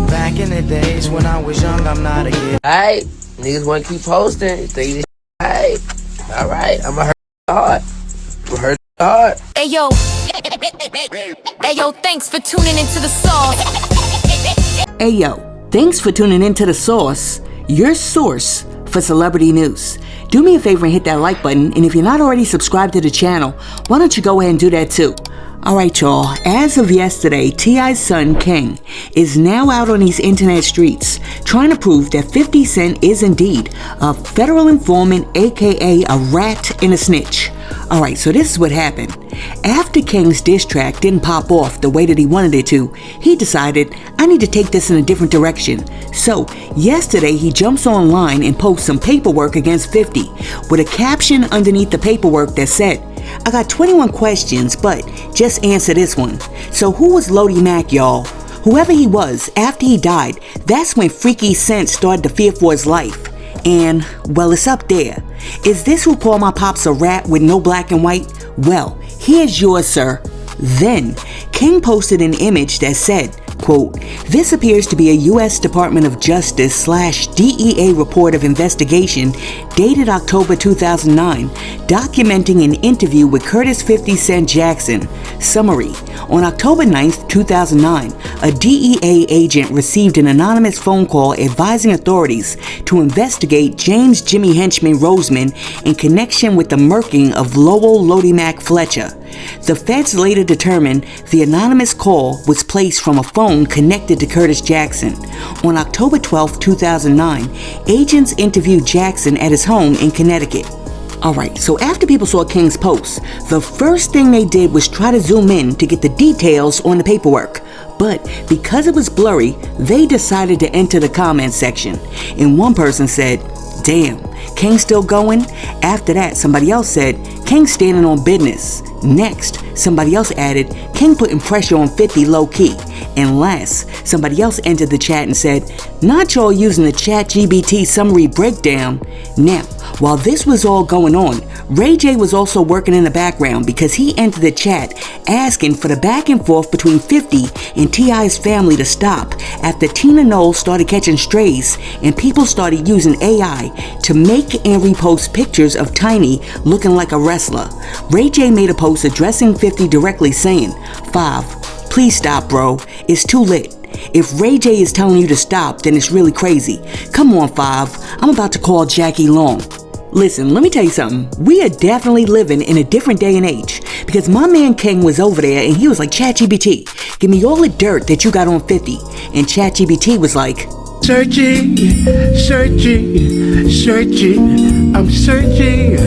Back in the days when I was young, I'm not a kid. Alright, niggas wanna keep posting. Think this alright. Alright, I'ma hurt hard. I'ma hurt hard. Hey yo, thanks for tuning into the sauce. Hey yo, thanks for tuning into the sauce, your source for celebrity news. Do me a favor and hit that like button, and if you're not already subscribed to the channel, why don't you go ahead and do that too. Alright y'all, as of yesterday, T.I.'s son, King, is now out on these internet streets trying to prove that 50 Cent is indeed a federal informant, aka a rat and a snitch. Alright, so this is what happened. After King's diss track didn't pop off the way that he wanted it to, he decided, I need to take this in a different direction. So, yesterday he jumps online and posts some paperwork against 50 with a caption underneath the paperwork that said, I got 21 questions, but just answer this one. So who was Lodi Mack, y'all? Whoever he was, after he died, that's when Freaky Cent started to fear for his life. And, well, it's up there. Is this who called my pops a rat with no black and white? Well, here's yours, sir. Then, King posted an image that said, quote, this appears to be a U.S. Department of Justice / DEA report of investigation dated October 2009, documenting an interview with Curtis 50 Cent Jackson. Summary. On October 9th, 2009, a DEA agent received an anonymous phone call advising authorities to investigate James Jimmy Henchman Roseman in connection with the murking of Lowell Lodi Mack Fletcher. The feds later determined the anonymous call was placed from a phone connected to Curtis Jackson. On October 12, 2009, agents interviewed Jackson at his home in Connecticut. Alright, so after people saw King's post, the first thing they did was try to zoom in to get the details on the paperwork. But because it was blurry, they decided to enter the comment section. And one person said, damn, King still going? After that, somebody else said, King standing on business. Next, somebody else added, King putting pressure on 50 low-key. And last, somebody else entered the chat and said, not y'all using the ChatGPT summary breakdown. Now, while this was all going on, Ray J was also working in the background because he entered the chat asking for the back and forth between 50 and T.I.'s family to stop after Tina Knowles started catching strays and people started using AI to make and repost pictures of Tiny looking like a wrestler. Ray J made a post addressing 50 directly saying, 5, please stop bro, it's too lit. If Ray J is telling you to stop, then it's really crazy. Come on 5, I'm about to call Jackie Long. Listen, let me tell you something. We are definitely living in a different day and age because my man King was over there and he was like, ChatGPT, give me all the dirt that you got on 50. And ChatGPT was like, searching, I'm searching.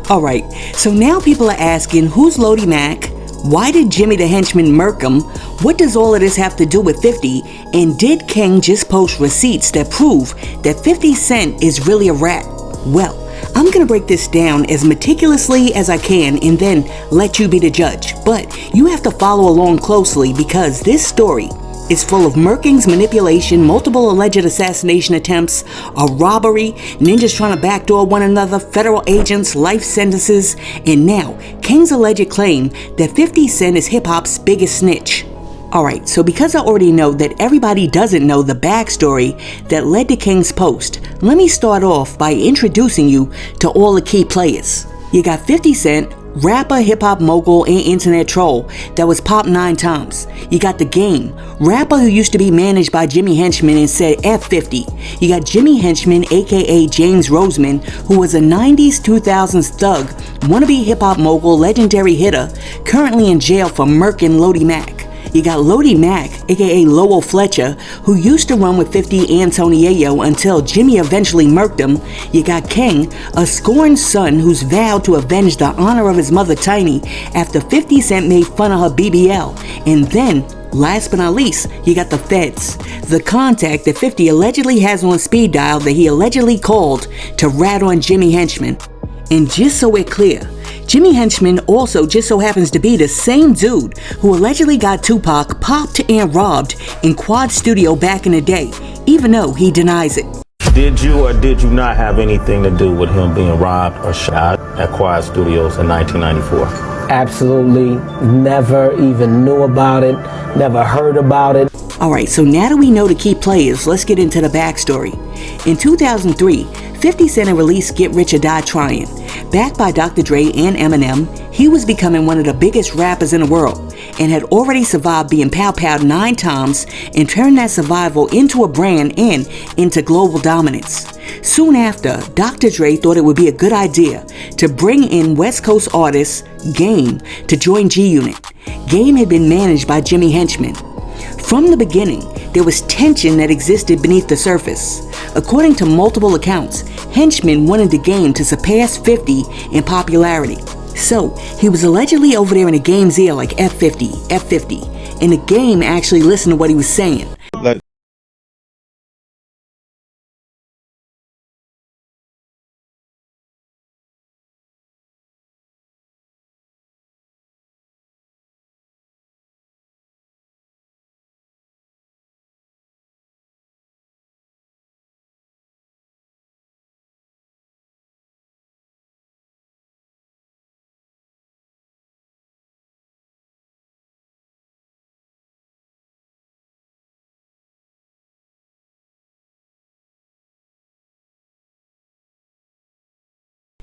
Alright, so now people are asking, who's Lodi Mack? Why did Jimmy the Henchman murk him? What does all of this have to do with 50? And did King just post receipts that prove that 50 Cent is really a rat? Well, I'm gonna break this down as meticulously as I can and then let you be the judge. But you have to follow along closely because this story is full of murkings, manipulation, multiple alleged assassination attempts, a robbery, ninjas trying to backdoor one another, federal agents, life sentences, and now King's alleged claim that 50 Cent is hip-hop's biggest snitch. Alright, so because I already know that everybody doesn't know the backstory that led to King's post, let me start off by introducing you to all the key players. You got 50 Cent, rapper, hip-hop mogul, and internet troll that was popped 9 times. You got The Game, rapper who used to be managed by Jimmy Henchman and said F50. You got Jimmy Henchman, aka James Roseman, who was a 90s, 2000s thug, wannabe hip-hop mogul, legendary hitter, currently in jail for murking Lodi Mack. You got Lodi Mack, aka Lowell Fletcher, who used to run with 50 and Tony Yayo until Jimmy eventually murked him. You got King, a scorned son who's vowed to avenge the honor of his mother Tiny after 50 Cent made fun of her BBL. And then, last but not least, you got the feds. The contact that 50 allegedly has on speed dial that he allegedly called to rat on Jimmy Henchman. And just so we're clear, Jimmy Henchman also just so happens to be the same dude who allegedly got Tupac popped and robbed in Quad Studio back in the day, even though he denies it. Did you or did you not have anything to do with him being robbed or shot at Quad Studios in 1994? Absolutely never even knew about it, never heard about it. Alright, so now that we know the key players, let's get into the backstory. In 2003, 50 Cent released Get Rich or Die Trying. Backed by Dr. Dre and Eminem, he was becoming one of the biggest rappers in the world and had already survived being pow-powed 9 times and turned that survival into a brand and into global dominance. Soon after, Dr. Dre thought it would be a good idea to bring in West Coast artist Game to join G-Unit. Game had been managed by Jimmy Henchman. From the beginning, there was tension that existed beneath the surface. According to multiple accounts, Henchman wanted the Game to surpass 50 in popularity. So, he was allegedly over there in the Game's ear like F50, F50, and the Game actually listened to what he was saying.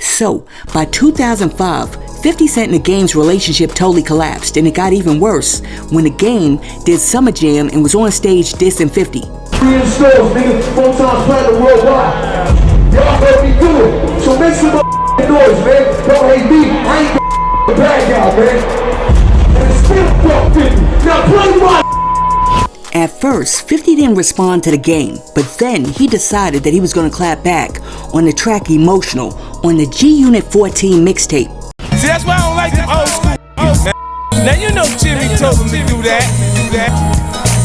So, by 2005, 50 Cent and the Game's relationship totally collapsed, and it got even worse when the Game did Summer Jam and was on stage dissing 50. 3 in stores, nigga, 4 times platinum worldwide. Y'all heard me do it, so make some noise, man. Don't hate me, I ain't the bad guy, man. And it's still fuck 50. Now play my. At first, 50 didn't respond to the Game, but then he decided that he was going to clap back on the track Emotional on the G-Unit 14 mixtape. See, that's why I don't like them old school man. Now you know Jimmy told him to do that.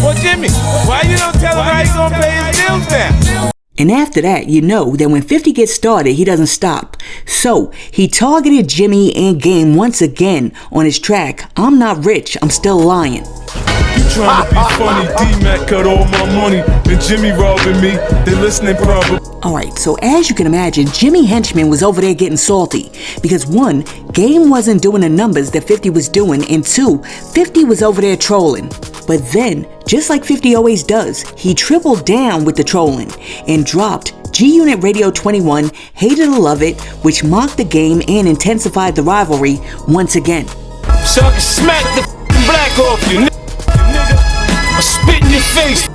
Well, Jimmy, why you don't tell him how he's gonna pay his bills now? And after that, you know that when 50 gets started, he doesn't stop. So, he targeted Jimmy and Game once again on his track, I'm Not Rich, I'm Still Lying. You trying to be funny, D-Mack cut all my money, and Jimmy robbing me, they listening probably. Alright, so as you can imagine, Jimmy Henchman was over there getting salty. Because 1, Game wasn't doing the numbers that 50 was doing, and 2, 50 was over there trolling. But then, just like 50 always does, he tripled down with the trolling and dropped G-Unit Radio 21, Hate It or Love It, which mocked the Game and intensified the rivalry once again. So I can smack the black off you, nigga. I spit in your face.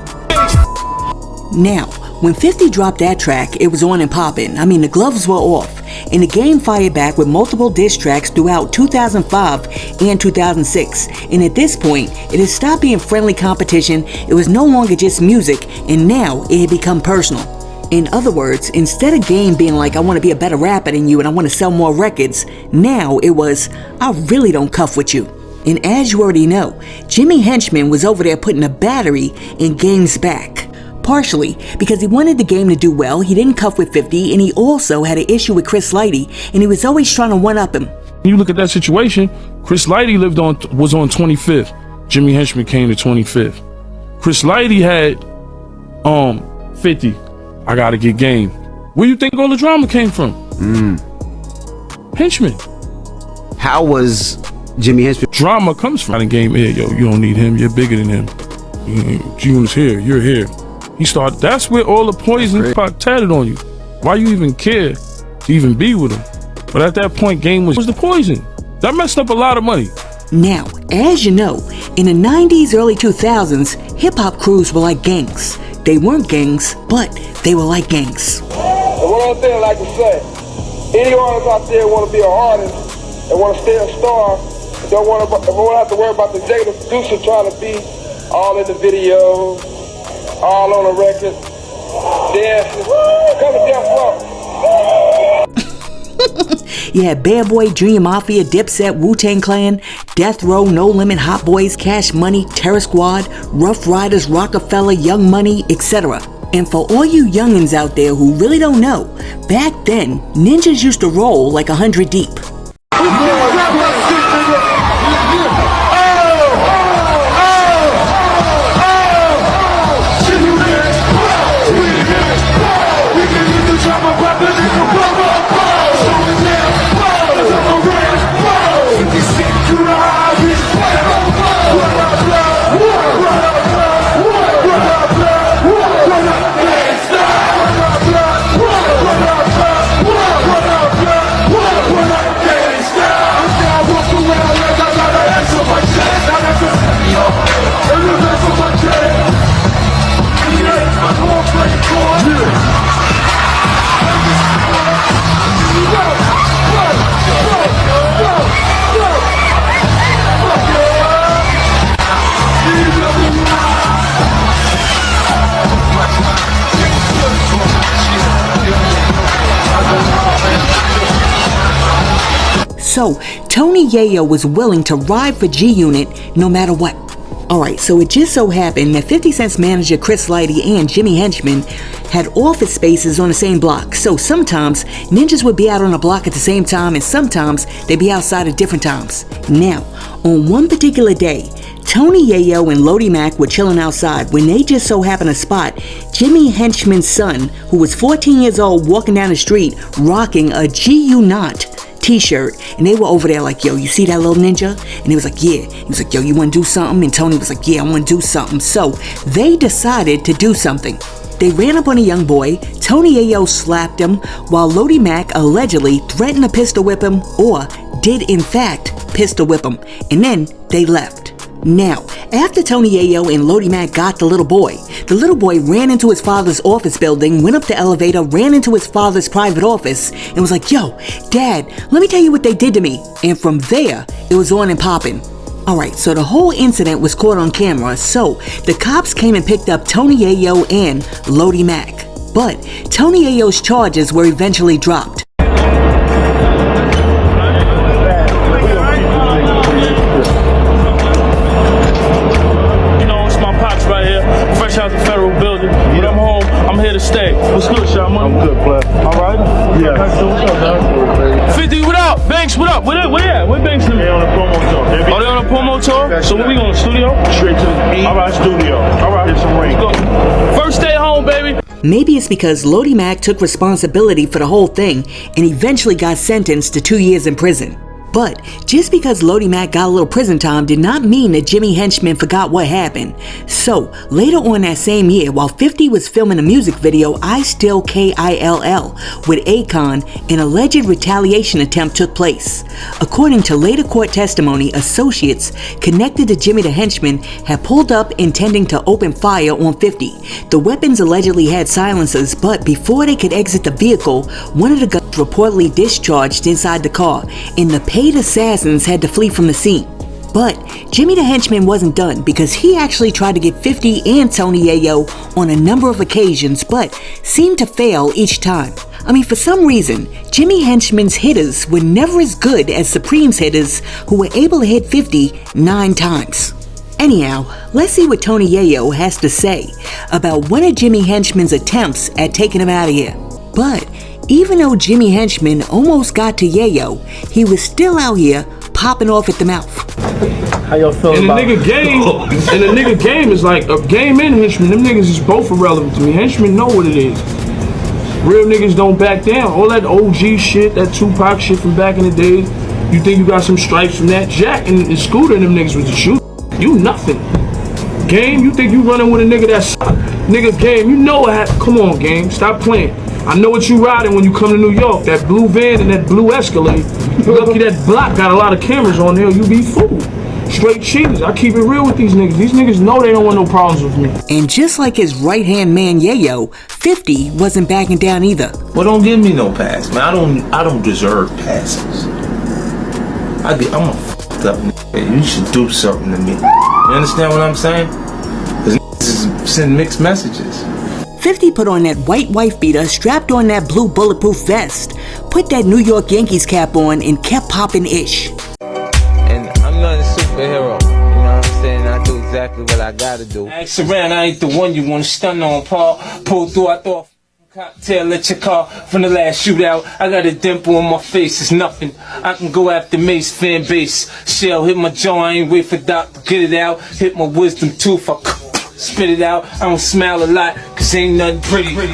Now, when 50 dropped that track, it was on and poppin'. I mean, the gloves were off, and the Game fired back with multiple diss tracks throughout 2005 and 2006. And at this point, it had stopped being friendly competition, it was no longer just music, and now it had become personal. In other words, instead of Game being like, I want to be a better rapper than you and I want to sell more records, now it was, I really don't cuff with you. And as you already know, Jimmy Henchman was over there putting a battery in Game's back. Partially because he wanted the Game to do well, he didn't cuff with 50, and he also had an issue with Chris Lighty, and he was always trying to one-up him. You look at that situation, Chris Lighty was on 25th. Jimmy Henchman came to 25th. Chris Lighty had 50. I gotta get Game. Where you think all the drama came from? Henchman. How was Jimmy Henchman? Drama comes from the Game here. Yo, you don't need him. You're bigger than him. June's here. You're here. He started. That's where all the poison pot tatted on you. Why you even care to even be with him? But at that point, Game was the poison. That messed up a lot of money. Now, as you know, in the 90s, early 2000s, hip-hop crews were like gangs. They weren't gangs, but they were like gangs. And one other thing I like to say, any artist out there want to be an artist and want to stay a star, and don't want to have to worry about the executive producer trying to be all in the video, all on the record, dancing, come to Death Row. You had Bad Boy, Junior Mafia, Dipset, Wu-Tang Clan, Death Row, No Limit, Hot Boys, Cash Money, Terror Squad, Rough Riders, Rockefeller, Young Money, etc. And for all you youngins out there who really don't know, back then, ninjas used to roll like 100 deep. So Tony Yayo was willing to ride for G-Unit no matter what. Alright, so it just so happened that 50 Cent's manager Chris Lighty and Jimmy Henchman had office spaces on the same block. So sometimes ninjas would be out on a block at the same time, and sometimes they'd be outside at different times. Now, on one particular day, Tony Yayo and Lodi Mack were chilling outside when they just so happened to spot Jimmy Henchman's son, who was 14 years old, walking down the street rocking a G-Unit t-shirt, and they were over there like, yo, you see that little ninja? And he was like, yeah. He was like, yo, you want to do something? And Tony was like, yeah, I want to do something. So they decided to do something. They ran up on a young boy. Tony Yayo slapped him, while Lodi Mack allegedly threatened to pistol whip him, or did in fact pistol whip him, and then they left. Now, after Tony Yayo and Lodi Mack got the little boy ran into his father's office building, went up the elevator, ran into his father's private office, and was like, yo, Dad, let me tell you what they did to me. And from there, it was on and popping. Alright, so the whole incident was caught on camera, so the cops came and picked up Tony Yayo and Lodi Mack. But Tony Yayo's charges were eventually dropped. Out the federal building, but I'm home. I'm here to stay. What's good, Sean? I'm good, player. All right. Yeah. What's up, man? 50, what up? Banks, what up? Where at? Where Banks? They on a promo tour. Oh, they on a promo tour? So when we going to studio? Straight to the studio. All right. Get some rain. Let's go. First day home, baby. Maybe it's because Lodi Mack took responsibility for the whole thing and eventually got sentenced to 2 years in prison. But just because Lodi Mack got a little prison time did not mean that Jimmy Henchman forgot what happened. So later on that same year, while 50 was filming a music video, I Still KILL with Akon, an alleged retaliation attempt took place. According to later court testimony, associates connected to Jimmy the Henchman had pulled up intending to open fire on 50. The weapons allegedly had silencers, but before they could exit the vehicle, one of the guns reportedly discharged inside the car, and the paid assassins had to flee from the scene. But Jimmy the Henchman wasn't done, because he actually tried to get 50 and Tony Yayo on a number of occasions, but seemed to fail each time. I mean, for some reason, Jimmy Henchman's hitters were never as good as Supreme's hitters, who were able to hit 50 9 times. Anyhow, let's see what Tony Yayo has to say about one of Jimmy Henchman's attempts at taking him out of here. But even though Jimmy Henchman almost got to Yayo, he was still out here popping off at the mouth. How y'all feel about it? And the nigga game is like a game and Henchman. Them niggas is both irrelevant to me. Henchman know what it is. Real niggas don't back down. All that OG shit, that Tupac shit from back in the day, you think you got some stripes from that? Jack and Scooter and them niggas was the shoot. You nothing. Game, you think you running with a nigga that's nigga game, you know what? Come on, game, stop playing. I know what you riding when you come to New York. That blue van and that blue Escalate. You lucky that block got a lot of cameras on there. You be fooled. Straight cheese. I keep it real with these niggas. These niggas know they don't want no problems with me. And just like his right-hand man Yayo, 50 wasn't backing down either. Well, don't give me no pass, man. I don't deserve passes. I'm a fucked up nigga. You should do something to me. You understand what I'm saying? Because niggas send mixed messages. 50 put on that white wife beater, strapped on that blue bulletproof vest, put that New York Yankees cap on, and kept popping ish. And I'm not a superhero, you know what I'm saying? I do exactly what I gotta do. Ask around, I ain't the one you wanna stun on, Paul. Pull through, I thought cocktail at your car from the last shootout. I got a dimple on my face, it's nothing. I can go after Mace fan base. Shell hit my jaw, I ain't wait for Doc to get it out. Hit my wisdom tooth, I spit it out. I don't smile a lot, cause ain't nothing pretty. With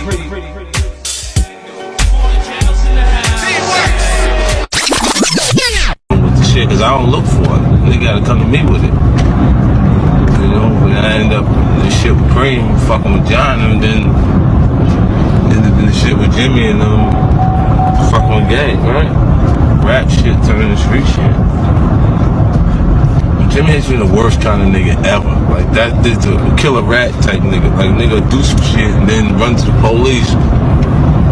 the shit, cause I don't look for it. They gotta come to me with it. You know, when I end up this shit with Cream, fucking with John, and then the shit with Jimmy and fucking with Gay, right? Rap shit turning to street shit. Jimmy has been the worst kind of nigga ever. Like that is a killer rat type nigga. Like nigga do some shit and then run to the police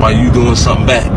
while you doing something back.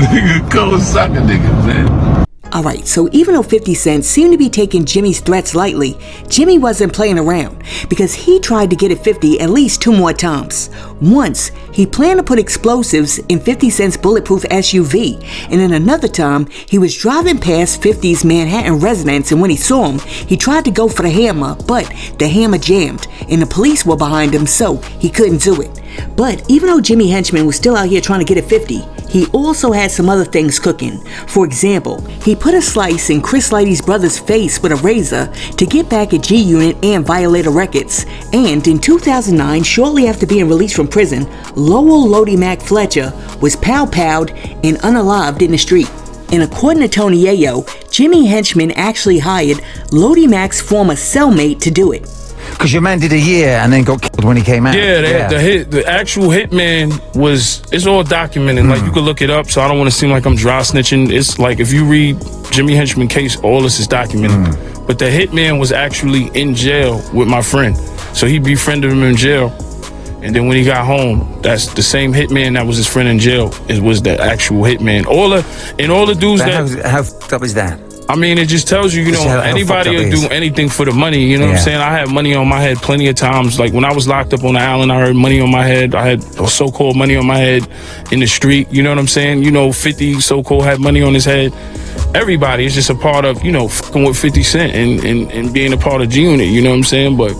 Nigga cold sucker nigga, man. Alright, so even though 50 Cent seemed to be taking Jimmy's threats lightly, Jimmy wasn't playing around because he tried to get at 50 at least 2 more times. Once, he planned to put explosives in 50 Cent's bulletproof SUV, and then another time, he was driving past 50's Manhattan residence, and when he saw him, he tried to go for the hammer, but the hammer jammed, and the police were behind him, so he couldn't do it. But even though Jimmy Henchman was still out here trying to get at 50, he also had some other things cooking. For example, he put a slice in Chris Lighty's brother's face with a razor to get back at G-Unit and Violator Records. And in 2009, shortly after being released from prison, Lowell Lodi Mack Fletcher was pow-powed and unalived in the street. And according to Tony Yayo, Jimmy Henchman actually hired Lodi Mack's former cellmate to do it. Because your man did a year and then got killed when he came out. Yeah, the actual hitman it's all documented. Like, you can look it up, so I don't want to seem like I'm dry snitching. It's like, if you read Jimmy Henchman case, all this is documented. But the hitman was actually in jail with my friend. So he befriended him in jail. And then when he got home, that's the same hitman that was his friend in jail. It was the actual hitman. All the dudes how fucked up is that? I mean, it just tells you, how anybody will do anything for the money. You know what I'm saying? I had money on my head plenty of times. Like, when I was locked up on the island, I heard money on my head. I had so-called money on my head in the street. You know what I'm saying? 50 so-called had money on his head. Everybody is just a part of, fucking with 50 Cent and being a part of G-Unit. You know what I'm saying? But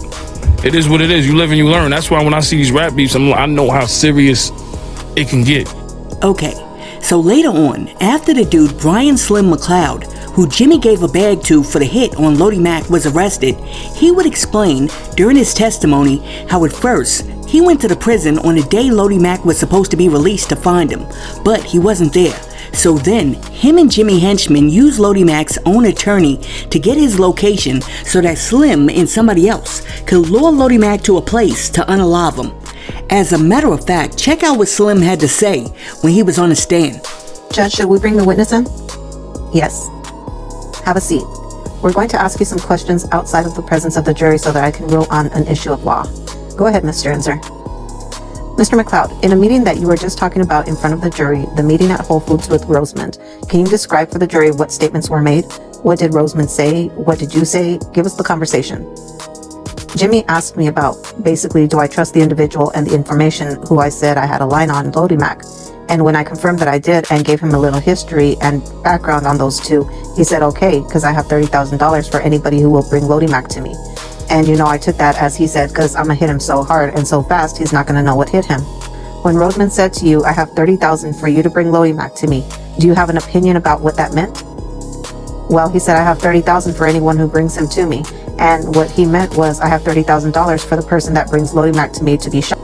it is what it is. You live and you learn. That's why when I see these rap beefs, I know how serious it can get. Okay, so later on, after the dude Brian Slim McLeod, who Jimmy gave a bag to for the hit on Lodi Mack, was arrested, he would explain during his testimony how at first he went to the prison on the day Lodi Mack was supposed to be released to find him, but he wasn't there. So then, him and Jimmy Henchman used Lodi Mack's own attorney to get his location so that Slim and somebody else could lure Lodi Mack to a place to unalive him. As a matter of fact, check out what Slim had to say when he was on the stand. Judge, should we bring the witness in? Yes. Have a seat. We're going to ask you some questions outside of the presence of the jury so that I can rule on an issue of law. Go ahead, Mr. Inzer. Mr. McLeod, in a meeting that you were just talking about in front of the jury, the meeting at Whole Foods with Rosemond, can you describe for the jury what statements were made? What did Rosemond say? What did you say? Give us the conversation. Jimmy asked me about, basically, do I trust the individual and the information who I said I had a line on, Lodi Mack? And when I confirmed that I did and gave him a little history and background on those two, he said, okay, because I have $30,000 for anybody who will bring Lodi Mack to me. And I took that as he said, because I'm going to hit him so hard and so fast, he's not going to know what hit him. When Rosemond said to you, I have $30,000 for you to bring Lodi Mack to me, do you have an opinion about what that meant? Well, he said, I have $30,000 for anyone who brings him to me. And what he meant was, I have $30,000 for the person that brings Lodi Mack to me to be shot.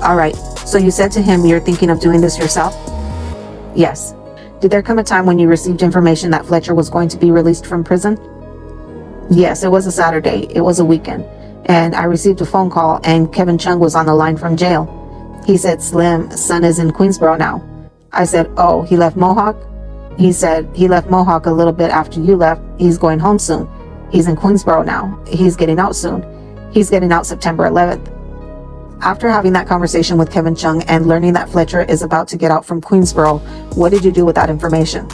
All right. So you said to him, you're thinking of doing this yourself? Yes. Did there come a time when you received information that Fletcher was going to be released from prison? Yes, it was a Saturday. It was a weekend. And I received a phone call and Kevin Chung was on the line from jail. He said, Slim, son is in Queensboro now. I said, oh, he left Mohawk? He said, he left Mohawk a little bit after you left. He's going home soon. He's in Queensboro now. He's getting out soon. He's getting out September 11th. After having that conversation with Kevin Chung and learning that Fletcher is about to get out from Queensboro, what did you do with that information?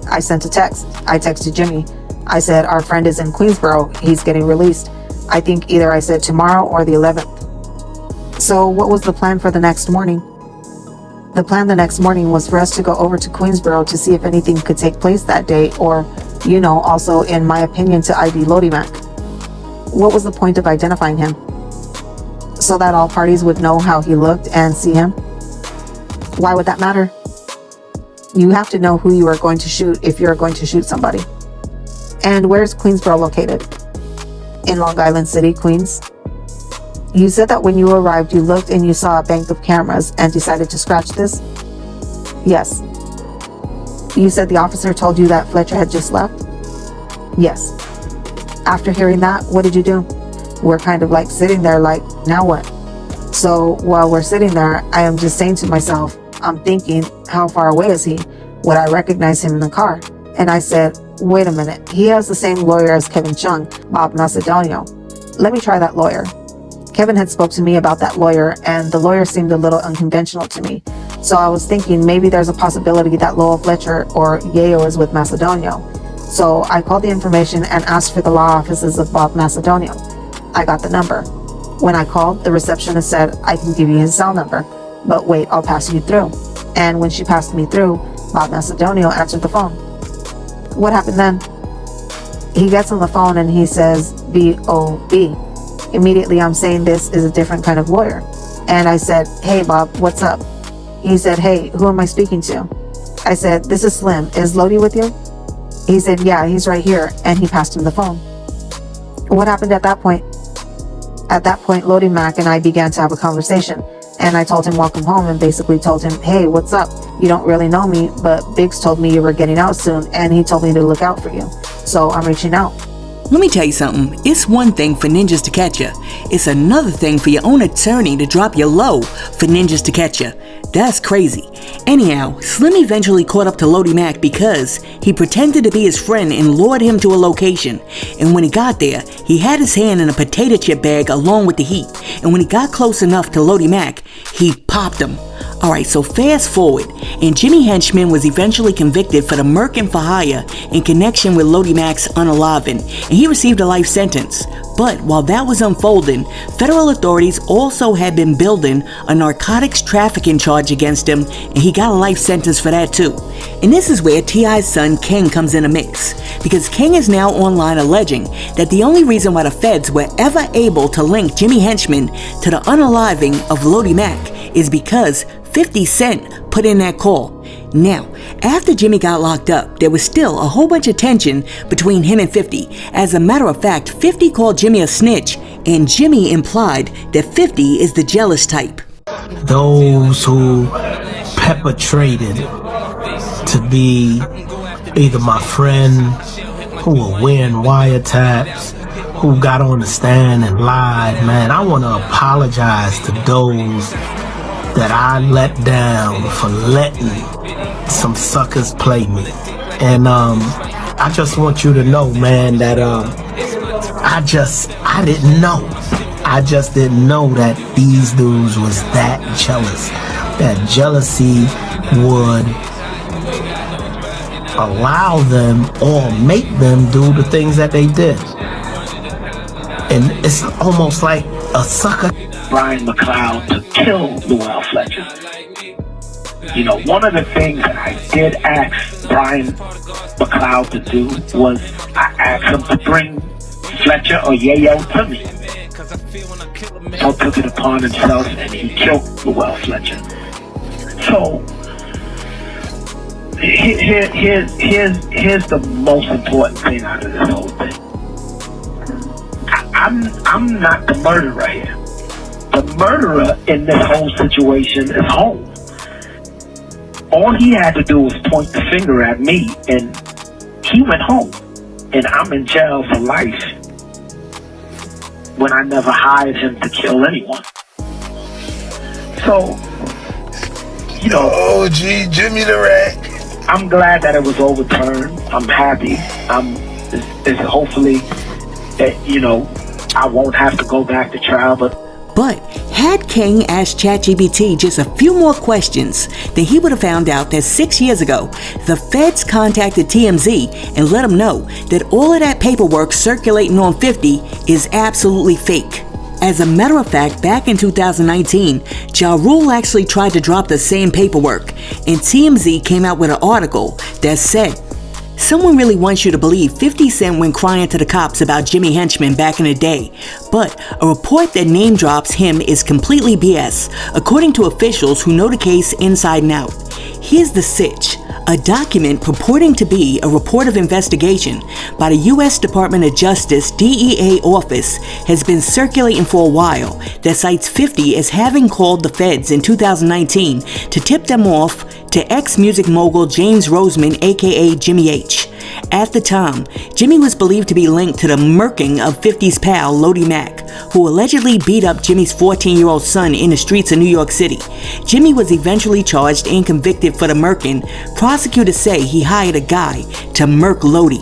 I sent a text. I texted Jimmy. I said, our friend is in Queensboro. He's getting released. I think either I said tomorrow or the 11th. So what was the plan for the next morning? The plan the next morning was for us to go over to Queensboro to see if anything could take place that day or, also, in my opinion, to ID Lodi Mack. What was the point of identifying him? So that all parties would know how he looked and see him? Why would that matter? You have to know who you are going to shoot if you're going to shoot somebody. And where's Queensboro located? In Long Island City, Queens. You said that when you arrived, you looked and you saw a bank of cameras and decided to scratch this? Yes. You said the officer told you that Fletcher had just left? Yes. After hearing that, what did you do? We're kind of like sitting there like, now what? So while we're sitting there, I am just saying to myself, I'm thinking, how far away is he? Would I recognize him in the car? And I said, wait a minute, he has the same lawyer as Kevin Chung, Bob Macedonio. Let me try that lawyer. Kevin had spoke to me about that lawyer, and the lawyer seemed a little unconventional to me. So I was thinking maybe there's a possibility that Lowell Fletcher or Yayo is with Macedonio. So I called the information and asked for the law offices of Bob Macedonio. I got the number. When I called, the receptionist said, I can give you his cell number, but wait, I'll pass you through. And when she passed me through, Bob Macedonio answered the phone. What happened then? He gets on the phone and he says, B-O-B. Immediately I'm saying this is a different kind of lawyer. And I said, hey Bob, what's up? He said, hey, who am I speaking to? I said, this is Slim. Is Lodi with you? He said, yeah, he's right here. And he passed him the phone. What happened at that point? At that point, Lodi Mack and I began to have a conversation. And I told him welcome home and basically told him, hey, what's up? You don't really know me, but Biggs told me you were getting out soon and he told me to look out for you. So I'm reaching out. Let me tell you something. It's one thing for ninjas to catch you. It's another thing for your own attorney to drop you low for ninjas to catch you. That's crazy. Anyhow, Slim eventually caught up to Lodi Mack because he pretended to be his friend and lured him to a location. And when he got there, he had his hand in a potato chip bag along with the heat. And when he got close enough to Lodi Mack, he popped him. Alright, so fast forward, and Jimmy Henchman was eventually convicted for the murking for hire in connection with Lodi Mack's unaliving, and he received a life sentence. But while that was unfolding, federal authorities also had been building a narcotics trafficking charge against him, and he got a life sentence for that too. And this is where T.I.'s son King comes in a mix, because King is now online alleging that the only reason why the feds were ever able to link Jimmy Henchman to the unaliving of Lodi Mack is because 50 Cent put in that call. Now, after Jimmy got locked up, there was still a whole bunch of tension between him and 50. As a matter of fact, 50 called Jimmy a snitch, and Jimmy implied that 50 is the jealous type. Those who perpetrated to be either my friend, who were wearing wiretaps, who got on the stand and lied, man, I want to apologize to those that I let down for letting some suckers play me. And I just want you to know, man, that I didn't know. I just didn't know that these dudes was that jealous. That jealousy would allow them or make them do the things that they did. And it's almost like a sucker Brian McLeod to kill Lowell Fletcher. You know, one of the things that I did ask Brian McLeod to do was I asked him to bring Fletcher or Yayo to me. So took it upon himself and he killed Lowell Fletcher. So here's the most important thing out of this whole thing. I'm not the murderer here. The murderer in this whole situation is home. All he had to do was point the finger at me and he went home. And I'm in jail for life when I never hired him to kill anyone. So, you know, oh gee, Jimmy the Rat. I'm glad that it was overturned. I'm happy. It's hopefully that, you know, I won't have to go back to trial, but had King asked ChatGPT just a few more questions, then he would have found out that 6 years ago, the feds contacted TMZ and let them know that all of that paperwork circulating on 50 is absolutely fake. As a matter of fact, back in 2019, Ja Rule actually tried to drop the same paperwork, and TMZ came out with an article that said, someone really wants you to believe 50 Cent went crying to the cops about Jimmy Henchman back in the day, but a report that name drops him is completely BS, according to officials who know the case inside and out. Here's the sitch. A document purporting to be a report of investigation by the U.S. Department of Justice DEA office has been circulating for a while that cites 50 as having called the feds in 2019 to tip them off to ex-music mogul James Roseman, aka Jimmy H. At the time, Jimmy was believed to be linked to the murking of 50's pal Lodi Mack, who allegedly beat up Jimmy's 14-year-old son in the streets of New York City. Jimmy was eventually charged and convicted for the murking. Prosecutors say he hired a guy to murk Lodi.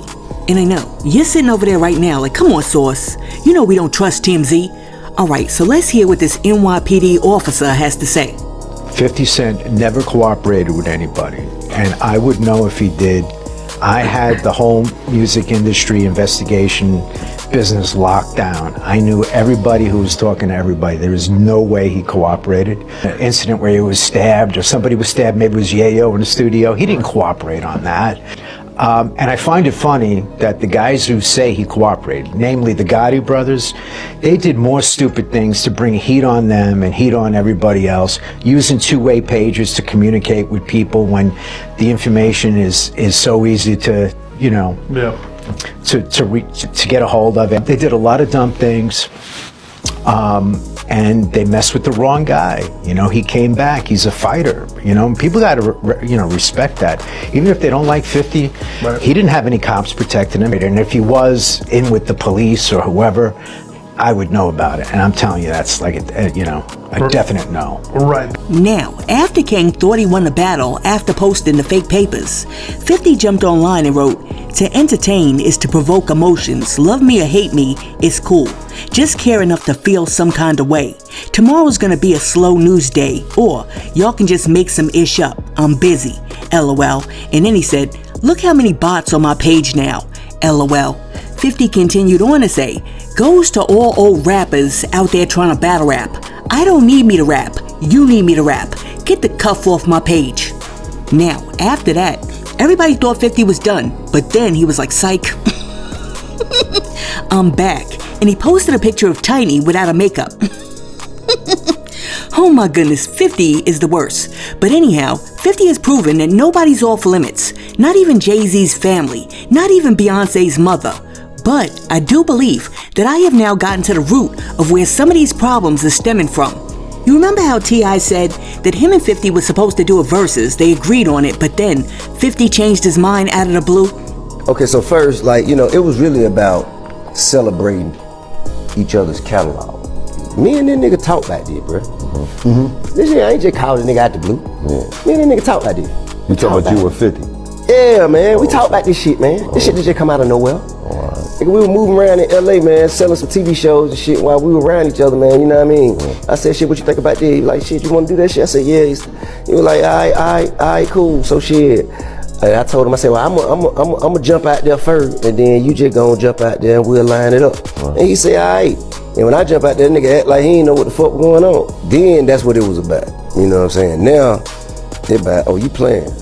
And I know, you're sitting over there right now like, come on, Source. You know we don't trust TMZ. Alright, so let's hear what this NYPD officer has to say. 50 Cent never cooperated with anybody, and I would know if he did. I had the whole music industry investigation business locked down. I knew everybody who was talking to everybody. There was no way he cooperated. An incident where he was stabbed, or somebody was stabbed, maybe it was Yayo in the studio, he didn't cooperate on that. And I find it funny that the guys who say he cooperated, namely the Gotti brothers, they did more stupid things to bring heat on them and heat on everybody else, using two-way pages to communicate with people when the information is so easy to, you know, to get a hold of it. They did a lot of dumb things. And they messed with the wrong guy. You know, he came back. He's a fighter. You know, people got to, respect that. Even if they don't like 50, he didn't have any cops protecting him. And if he was in with the police or whoever, I would know about it. And I'm telling you, that's like a definite no. Right. Now, after King thought he won the battle after posting the fake papers, 50 jumped online and wrote, "To entertain is to provoke emotions. Love me or hate me, it's cool. Just care enough to feel some kind of way. Tomorrow's gonna be a slow news day, or y'all can just make some ish up. I'm busy. LOL." And then he said, "Look how many bots on my page now. LOL." 50 continued on to say, "Goes to all old rappers out there trying to battle rap. I don't need me to rap. You need me to rap. Get the cuff off my page." Now, after that, everybody thought 50 was done, but then he was like, "Psych, I'm back." And he posted a picture of Tiny without a makeup. Oh my goodness, 50 is the worst. But anyhow, 50 has proven that nobody's off limits. Not even Jay-Z's family, not even Beyonce's mother. But I do believe that I have now gotten to the root of where some of these problems are stemming from. You remember how T.I. said that him and 50 were supposed to do a versus, they agreed on it, but then 50 changed his mind out of the blue? Okay, so first, it was really about celebrating each other's catalog. Me and that nigga talk back there, bro. This shit, I ain't just called a nigga out the blue. Me and that nigga talk back there. You talking about you and 50? Yeah, man, we talk about this shit, man. This shit just come out of nowhere. Nigga, we were moving around in LA, man, selling some TV shows and shit while we were around each other, man, you know what I mean? I said, "Shit, what you think about that?" He was like, "Shit, you wanna do that shit?" I said, "Yeah." He was like, all right, cool. So shit. And I told him, I said, "Well, I'm gonna jump out there first, and then you just gonna jump out there and we'll line it up." And he said, "All right." And when I jump out there, nigga act like he ain't know what the fuck was going on. Then that's what it was about. You know what I'm saying? Now, they're about, "Oh, you playing."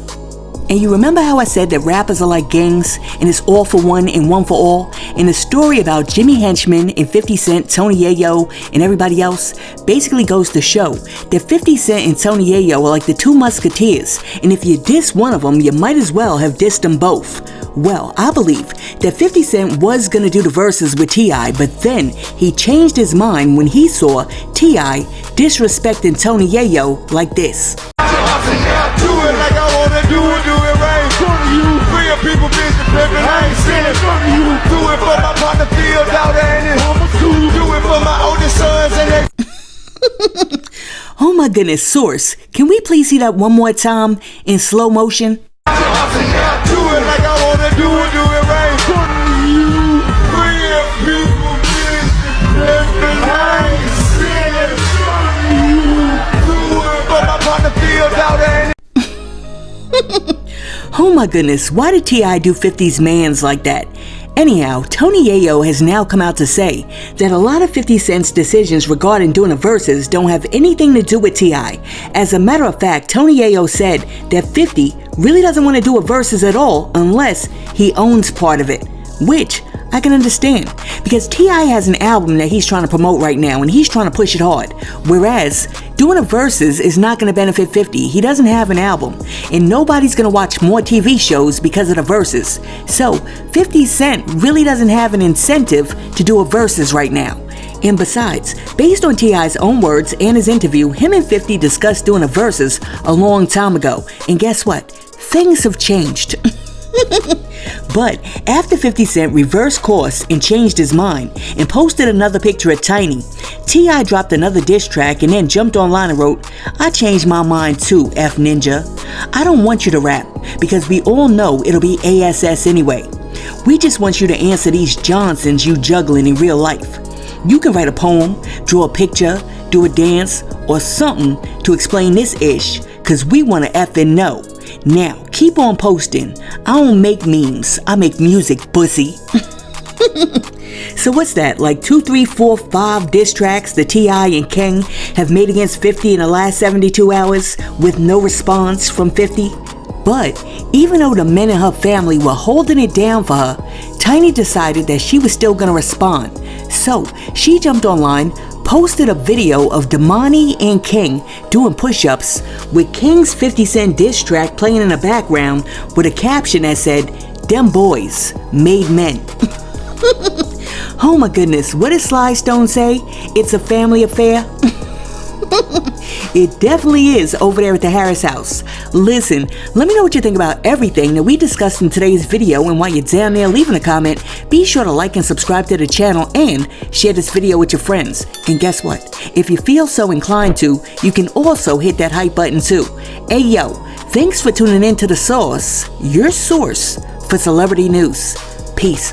And you remember how I said that rappers are like gangs, and it's all for one and one for all? And the story about Jimmy Henchman and 50 Cent, Tony Yayo, and everybody else basically goes to show that 50 Cent and Tony Yayo are like the two musketeers, and if you diss one of them, you might as well have dissed them both. Well, I believe that 50 Cent was gonna do the verses with T.I., but then he changed his mind when he saw T.I. disrespecting Tony Yayo like this. People business, baby, I ain't sinning. Do it for my partner, feel out and do it for my oldest sons and they. Oh my goodness, Source, can we please see that one more time in slow motion? Do it like I wanna do it right. Real people business, baby, I ain't sinning. Do it for my partner, feel out and Oh my goodness, why did T.I. do 50's mans like that? Anyhow, Tony Yayo has now come out to say that a lot of 50 Cent's decisions regarding doing a versus don't have anything to do with T.I. As a matter of fact, Tony Yayo said that 50 really doesn't want to do a versus at all unless he owns part of it, which I can understand, because T.I. has an album that he's trying to promote right now and he's trying to push it hard, whereas doing a versus is not going to benefit 50. He doesn't have an album, and nobody's going to watch more TV shows because of the versus. So 50 Cent really doesn't have an incentive to do a versus right now. And besides, based on T.I.'s own words and his interview, him and 50 discussed doing a versus a long time ago, and guess what? Things have changed. But after 50 Cent reversed course and changed his mind and posted another picture of Tiny, T.I. dropped another diss track and then jumped online and wrote, "I changed my mind too, F Ninja. I don't want you to rap because we all know it'll be ASS anyway. We just want you to answer these Johnsons you juggling in real life. You can write a poem, draw a picture, do a dance, or something to explain this ish, cause we wanna effing know. Now, keep on posting. I don't make memes, I make music, pussy. So what's that, like 2, 3, 4, 5 diss tracks that T.I. and King have made against 50 in the last 72 hours with no response from 50? But even though the men in her family were holding it down for her, Tiny decided that she was still gonna respond. So she jumped online, posted a video of Damani and King doing push-ups with King's 50 Cent diss track playing in the background with a caption that said, "Them boys made men." Oh my goodness, what does Sly Stone say? It's a family affair? It definitely is over there at the Harris house. Listen, let me know what you think about everything that we discussed in today's video, and while you're down there leaving a comment, be sure to like and subscribe to the channel and share this video with your friends. And guess what? If you feel so inclined to, you can also hit that hype button too. Hey yo, thanks for tuning in to The Source, your source for celebrity news. Peace.